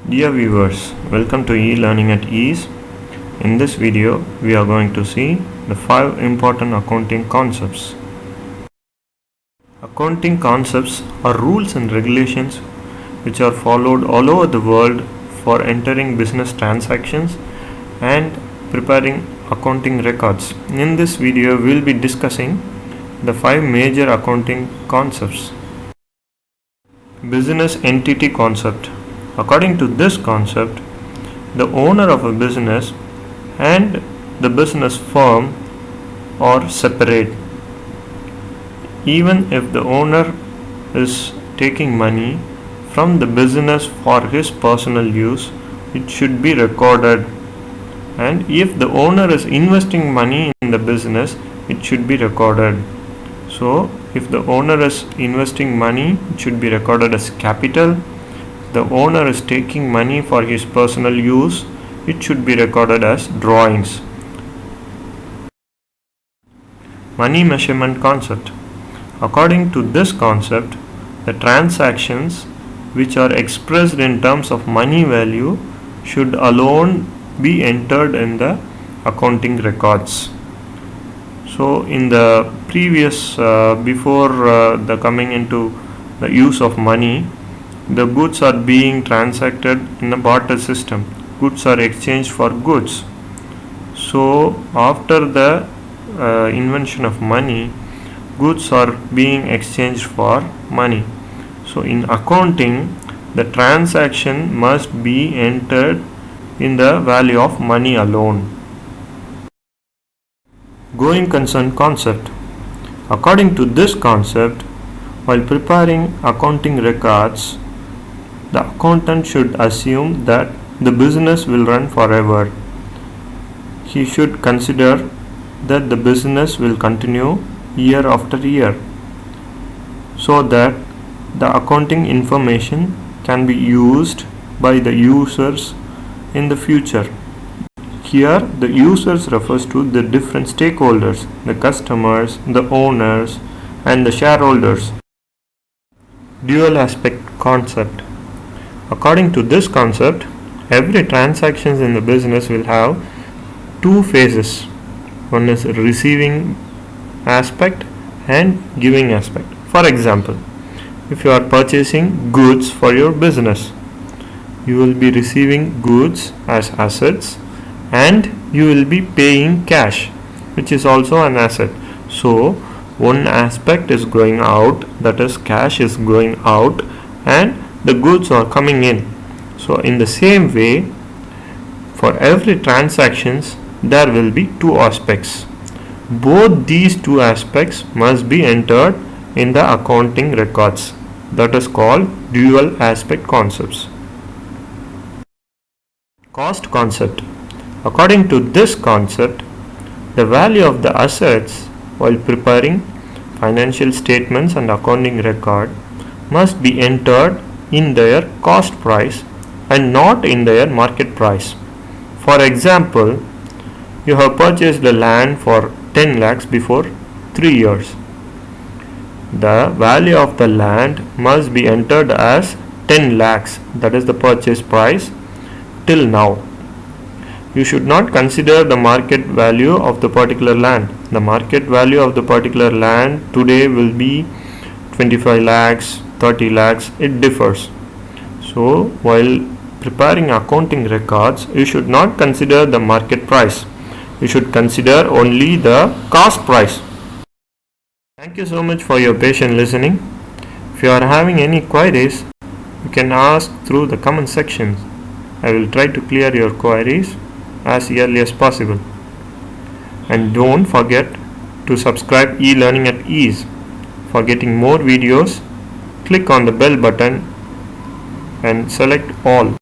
Dear viewers, welcome to e-learning at ease. In this video, we are going to see the 5 important accounting concepts. Accounting concepts are rules and regulations which are followed all over the world for entering business transactions and preparing accounting records. In this video, we will be discussing the 5 major accounting concepts. Business entity concept. According to this concept, the owner of a business and the business firm are separate. Even if the owner is taking money from the business for his personal use, it should be recorded. And if the owner is investing money in the business, it should be recorded. So, if the owner is investing money, it should be recorded as capital. The owner is taking money for his personal use, it should be recorded as drawings. Money measurement concept. According to this concept, the transactions which are expressed in terms of money value should alone be entered in the accounting records. So in the previous, before the coming into the use of money, the goods are being transacted in a barter system. Goods are exchanged for goods. So after the invention of money, goods are being exchanged for money. So in accounting, the transaction must be entered in the value of money alone. Going concern concept. According to this concept, while preparing accounting records, the accountant should assume that the business will run forever. He should consider that the business will continue year after year, so that the accounting information can be used by the users in the future. Here, the users refers to the different stakeholders, the customers, the owners, and the shareholders. Dual aspect concept. According to this concept, every transaction in the business will have two phases. One is receiving aspect and giving aspect. For example, if you are purchasing goods for your business, you will be receiving goods as assets and you will be paying cash, which is also an asset. So one aspect is going out, that is cash is going out, and the goods are coming in. So in the same way, for every transactions there will be two aspects. Both these two aspects must be entered in the accounting records. That is called dual aspect concepts. Cost concept. According to this concept, the value of the assets while preparing financial statements and accounting record must be entered in their cost price and not in their market price. For example, you have purchased the land for 10 lakhs before 3 years. The value of the land must be entered as 10 lakhs, that is the purchase price till now. You should not consider the market value of the particular land. The market value of the particular land today will be 25 lakhs, 30 lakhs, it differs. So while preparing accounting records, you should not consider the market price. You should consider only the cost price. Thank you so much for your patient listening. If you are having any queries, you can ask through the comment sections. I will try to clear your queries as early as possible. And don't forget to subscribe e-learning at ease. For getting more videos, click on the bell button and select all.